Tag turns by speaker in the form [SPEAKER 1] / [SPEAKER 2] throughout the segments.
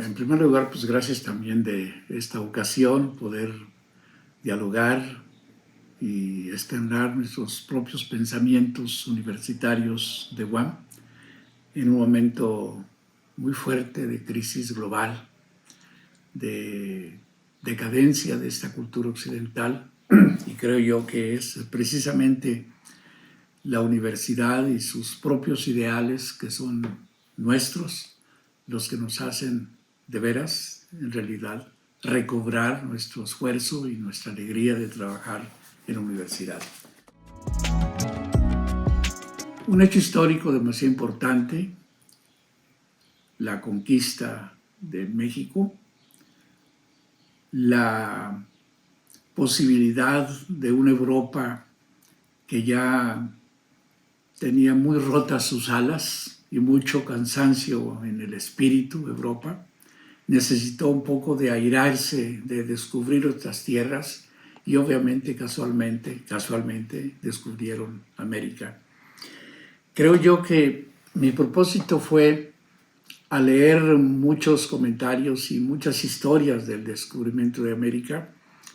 [SPEAKER 1] en primer lugar, pues gracias también de esta ocasión, poder dialogar y externar nuestros propios pensamientos universitarios de UAM en un momento muy fuerte de crisis global, de decadencia de esta cultura occidental, y creo yo que es precisamente la universidad y sus propios ideales, que son nuestros, los que nos hacen de veras, en realidad, recobrar nuestro esfuerzo y nuestra alegría de trabajar en la universidad. Un hecho histórico demasiado importante, la conquista de México, la posibilidad de una Europa que ya tenía muy rotas sus alas y mucho cansancio en el espíritu. Europa necesitó un poco de airarse, de descubrir otras tierras, y obviamente casualmente descubrieron América. Creo yo que mi propósito fue, al leer muchos comentarios y muchas historias del descubrimiento de América,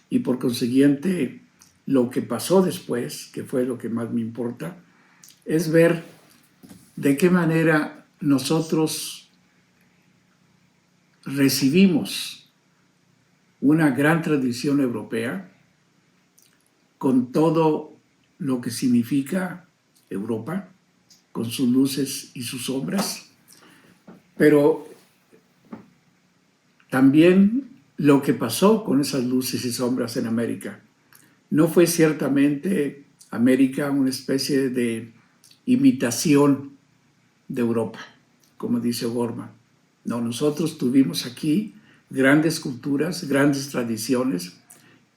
[SPEAKER 1] y por consiguiente lo que pasó después, que fue lo que más me importa, es ver de qué manera nosotros recibimos una gran tradición europea con todo lo que significa Europa, con sus luces y sus sombras, pero también lo que pasó con esas luces y sombras en América. No fue ciertamente América una especie de imitación de Europa, como dice Gorman. No, nosotros tuvimos aquí grandes culturas, grandes tradiciones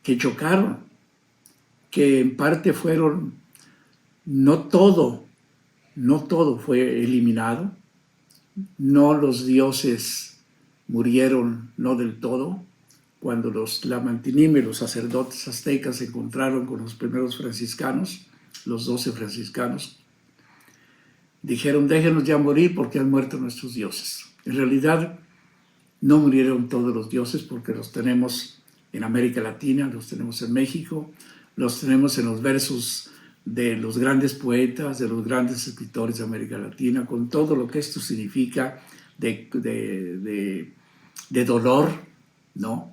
[SPEAKER 1] que chocaron, que en parte fueron, no todo fue eliminado, no los dioses murieron, no del todo. Cuando los Lamantinime, los sacerdotes aztecas, se encontraron con los primeros franciscanos, los 12 franciscanos, dijeron: déjenos ya morir porque han muerto nuestros dioses. En realidad no murieron todos los dioses, porque los tenemos en América Latina, los tenemos en México, los tenemos en los versos de los grandes poetas, de los grandes escritores de América Latina, con todo lo que esto significa de dolor, ¿no?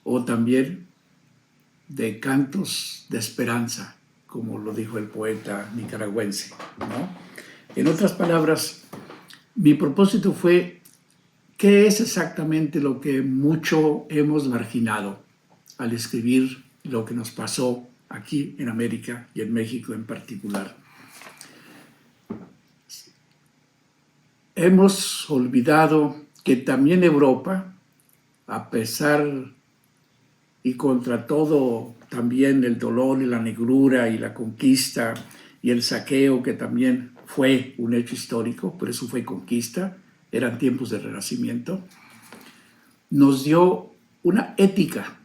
[SPEAKER 1] O también de cantos de esperanza, como lo dijo el poeta nicaragüense, ¿no? En otras palabras, mi propósito fue: ¿qué es exactamente lo que mucho hemos marginado al escribir lo que nos pasó aquí en América y en México en particular? Hemos olvidado que también Europa, a pesar y contra todo también el dolor y la negrura y la conquista y el saqueo, que también fue un hecho histórico, por eso fue conquista, eran tiempos de renacimiento, nos dio una ética,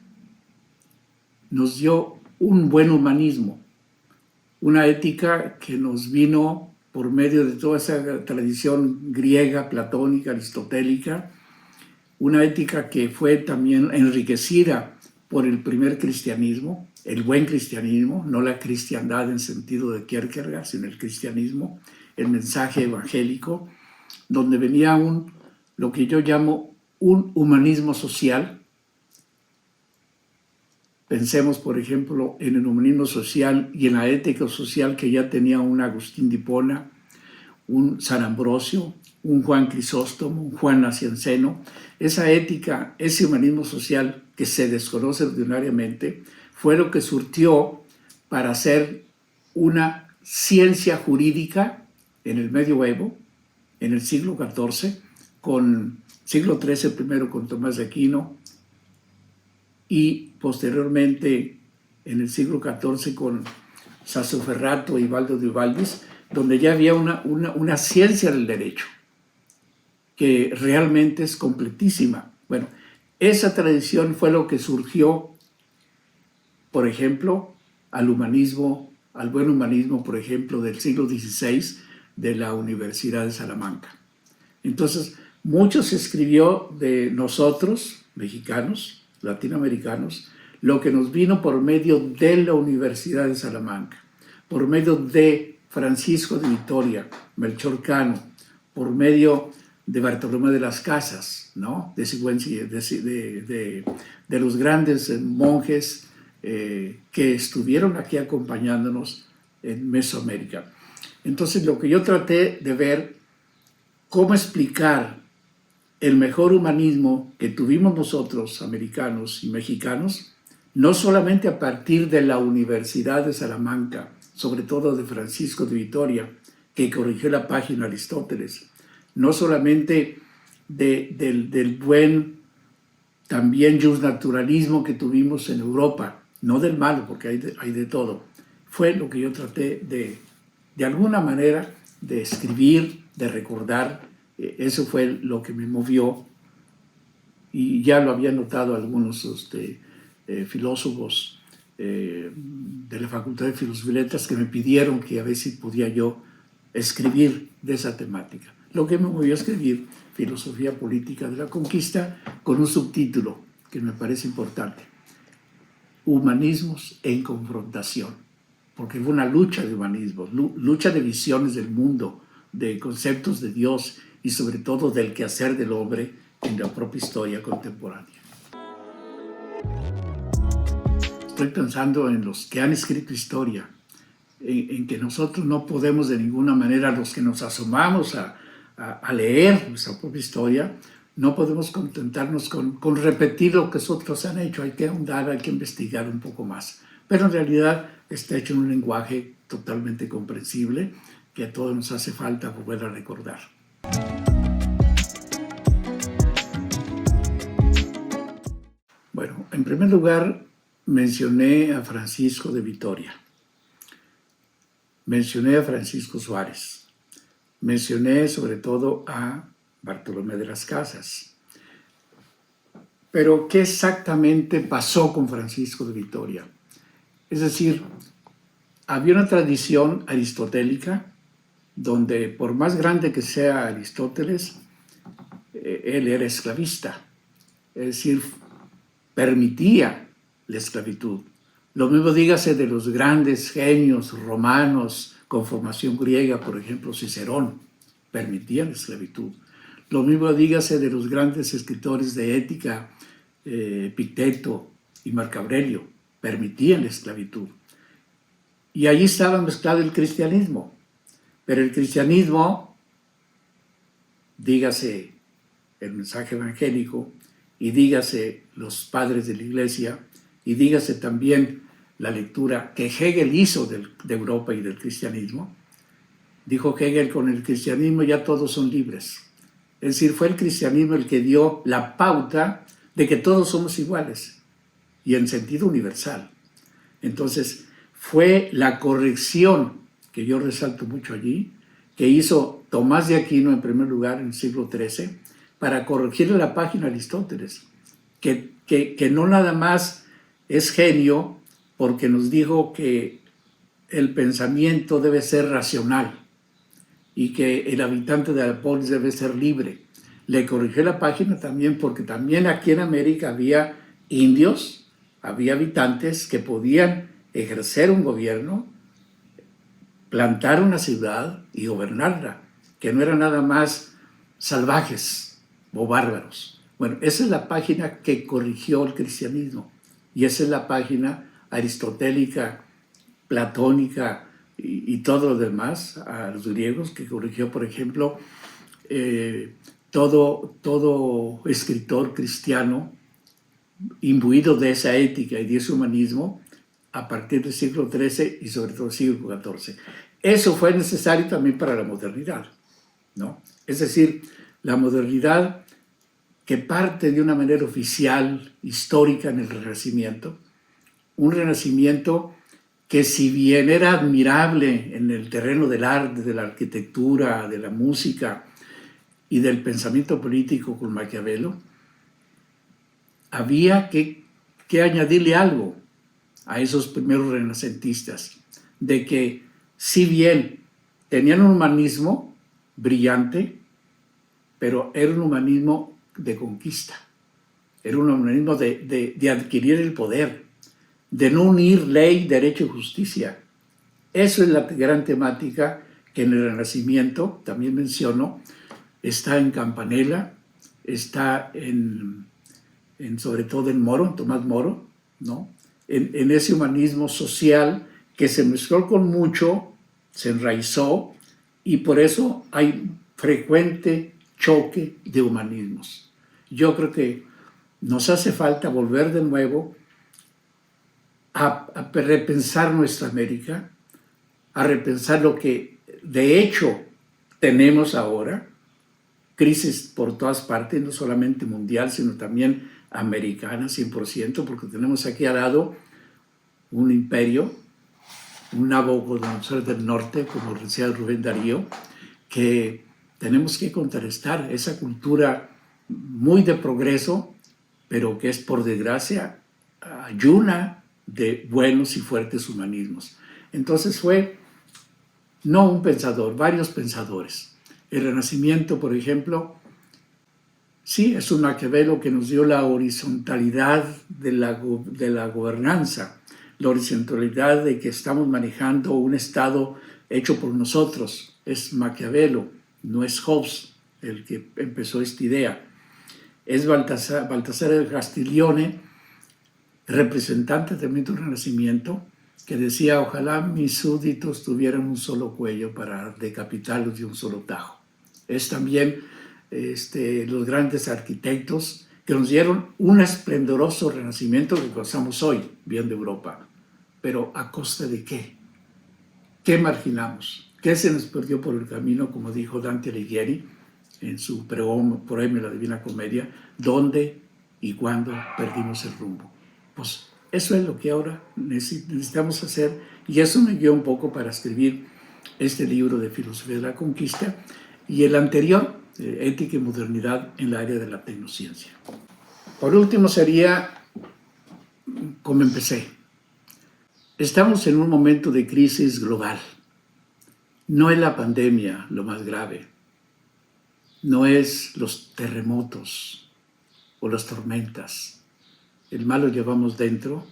[SPEAKER 1] nos dio un buen humanismo, una ética que nos vino por medio de toda esa tradición griega, platónica, aristotélica, una ética que fue también enriquecida por el primer cristianismo, el buen cristianismo, no la cristiandad en sentido de Kierkegaard, sino el cristianismo, el mensaje evangélico, donde venía lo que yo llamo un humanismo social. Pensemos, por ejemplo, en el humanismo social y en la ética social que ya tenía un Agustín de Hipona, un San Ambrosio, un Juan Crisóstomo, un Juan Nacianceno. Esa ética, ese humanismo social que se desconoce ordinariamente, fue lo que surtió para hacer una ciencia jurídica en el medioevo, en el siglo XIV, siglo XIII primero con Tomás de Aquino, y posteriormente en el siglo XIV con Sassoferrato y Baldo de Valdis, donde ya había una ciencia del derecho que realmente es completísima. Bueno, esa tradición fue lo que surgió, por ejemplo, al buen humanismo, por ejemplo, del siglo XVI de la Universidad de Salamanca. Entonces, Mucho se escribió de nosotros, mexicanos, latinoamericanos, lo que nos vino por medio de la Universidad de Salamanca, por medio de Francisco de Vitoria, Melchor Cano, por medio de Bartolomé de las Casas, ¿no? de los grandes monjes que estuvieron aquí acompañándonos en Mesoamérica. Entonces, lo que yo traté de ver, cómo explicar el mejor humanismo que tuvimos nosotros, americanos y mexicanos, no solamente a partir de la Universidad de Salamanca, sobre todo de Francisco de Vitoria, que corrigió la página Aristóteles, no solamente del buen también justnaturalismo que tuvimos en Europa, no del malo, porque hay de todo. Fue lo que yo traté de alguna manera, de escribir, de recordar. Eso fue lo que me movió, y ya lo habían notado algunos filósofos de la Facultad de Filosofía y Letras, que me pidieron que a ver si podía yo escribir de esa temática. Lo que me movió a escribir Filosofía Política de la Conquista, con un subtítulo que me parece importante: Humanismos en confrontación, porque fue una lucha de humanismos, lucha de visiones del mundo, de conceptos de Dios y sobre todo del quehacer del hombre en la propia historia contemporánea. Estoy pensando en los que han escrito historia, en que nosotros no podemos de ninguna manera, los que nos asomamos a leer nuestra propia historia, no podemos contentarnos con repetir lo que otros han hecho. Hay que ahondar, hay que investigar un poco más. Pero en realidad está hecho en un lenguaje totalmente comprensible, que a todos nos hace falta volver a recordar. Bueno, en primer lugar, mencioné a Francisco de Vitoria, mencioné a Francisco Suárez, mencioné sobre todo a Bartolomé de las Casas. Pero, ¿qué exactamente pasó con Francisco de Vitoria? Es decir, había una tradición aristotélica donde, por más grande que sea Aristóteles, él era esclavista, es decir, permitía la esclavitud. Lo mismo dígase de los grandes genios romanos con formación griega, por ejemplo, Cicerón, permitía la esclavitud. Lo mismo dígase de los grandes escritores de ética, Epicteto y Marco Aurelio, permitían la esclavitud. Y allí estaba mezclado el cristianismo. Pero el cristianismo, dígase el mensaje evangélico, y dígase los padres de la Iglesia, y dígase también la lectura que Hegel hizo de Europa y del cristianismo. Dijo Hegel: con el cristianismo ya todos son libres. Es decir, fue el cristianismo el que dio la pauta de que todos somos iguales, y en sentido universal. Entonces, fue la corrección, que yo resalto mucho allí, que hizo Tomás de Aquino en primer lugar en el siglo XIII, para corregirle la página a Aristóteles, que no nada más es genio porque nos dijo que el pensamiento debe ser racional y que el habitante de la polis debe ser libre. Le corrigió la página también porque también aquí en América había indios, había habitantes que podían ejercer un gobierno, plantar una ciudad y gobernarla, que no eran nada más salvajes o bárbaros. Bueno, esa es la página que corrigió el cristianismo, y esa es la página aristotélica, platónica y todo lo demás, a los griegos, que corrigió, por ejemplo, todo escritor cristiano imbuido de esa ética y de ese humanismo a partir del siglo XIII y sobre todo el siglo XIV. Eso fue necesario también para la modernidad, ¿no? Es decir, la modernidad, que parte de una manera oficial, histórica, en el Renacimiento, un Renacimiento que, si bien era admirable en el terreno del arte, de la arquitectura, de la música y del pensamiento político con Maquiavelo, había que añadirle algo a esos primeros renacentistas, de que si bien tenían un humanismo brillante, pero era un humanismo de conquista, era un humanismo de adquirir el poder, de no unir ley, derecho y justicia. Eso es la gran temática que en el Renacimiento, también menciono, está en Campanella, está sobre todo en Moro, en Tomás Moro, ¿no? En ese humanismo social que se mezcló con mucho, se enraizó, y por eso hay frecuente choque de humanismos. Yo creo que nos hace falta volver de nuevo a repensar nuestra América, a repensar lo que de hecho tenemos ahora, crisis por todas partes, no solamente mundial, sino también americana, 100%, porque tenemos aquí al lado un imperio, un Nabucodonosor del norte, como decía Rubén Darío, que tenemos que contrarrestar esa cultura muy de progreso, pero que es, por desgracia, ayuna de buenos y fuertes humanismos. Entonces fue no un pensador, varios pensadores. El Renacimiento, por ejemplo, sí, es un Maquiavelo que nos dio la horizontalidad de la gobernanza, la horizontalidad de que estamos manejando un Estado hecho por nosotros. Es Maquiavelo, no es Hobbes el que empezó esta idea. Es Baltasar de Castiglione, representante también del Renacimiento, que decía: ojalá mis súbditos tuvieran un solo cuello para decapitarlos de un solo tajo. Es también los grandes arquitectos que nos dieron un esplendoroso renacimiento que gozamos hoy, viendo Europa. Pero ¿a costa de qué? ¿Qué marginamos? ¿Qué se nos perdió por el camino, como dijo Dante Alighieri en su poema La Divina Comedia? ¿Dónde y cuándo perdimos el rumbo? Pues eso es lo que ahora necesitamos hacer, y eso me guió un poco para escribir este libro de Filosofía de la Conquista y el anterior, Ética y Modernidad en el área de la tecnociencia. Por último sería como empecé. Estamos en un momento de crisis global. No es la pandemia lo más grave, no es los terremotos o las tormentas. El mal lo llevamos dentro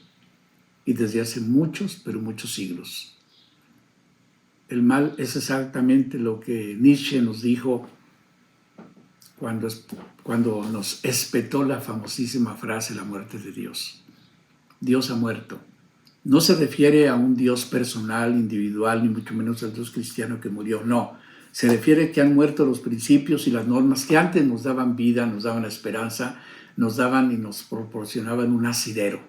[SPEAKER 1] y desde hace muchos, pero muchos siglos. El mal es exactamente lo que Nietzsche nos dijo cuando nos espetó la famosísima frase: la muerte de Dios. Dios ha muerto. No se refiere a un Dios personal, individual, ni mucho menos al Dios cristiano que murió, no. Se refiere que han muerto los principios y las normas que antes nos daban vida, nos daban esperanza, nos daban y nos proporcionaban un asidero.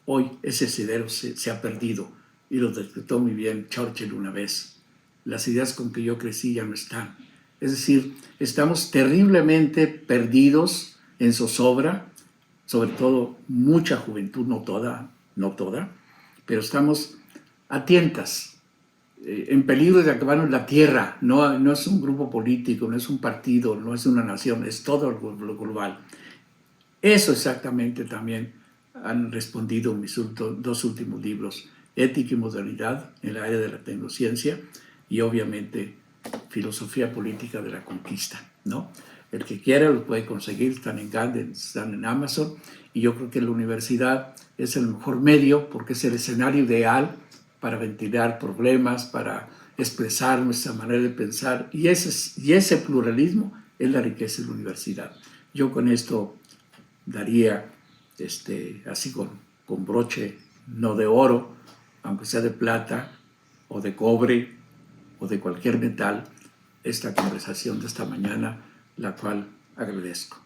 [SPEAKER 1] Hoy ese asidero se ha perdido, y lo decretó muy bien Churchill una vez. Las ideas con que yo crecí ya no están. Es decir, estamos terriblemente perdidos en zozobra, sobre todo mucha juventud, no toda, pero estamos a tientas, en peligro de acabarnos la tierra. No es un grupo político, no es un partido, no es una nación, es todo lo global. Eso exactamente también han respondido mis dos últimos libros: Ética y Modernidad en el área de la tecnociencia, y obviamente Filosofía Política de la Conquista, ¿no? El que quiera lo puede conseguir, están en Gandhi, están en Amazon, y yo creo que la universidad es el mejor medio porque es el escenario ideal para ventilar problemas, para expresar nuestra manera de pensar, y ese pluralismo es la riqueza de la universidad. Yo con esto daría, así con broche, no de oro, aunque sea de plata o de cobre o de cualquier metal, esta conversación de esta mañana, la cual agradezco.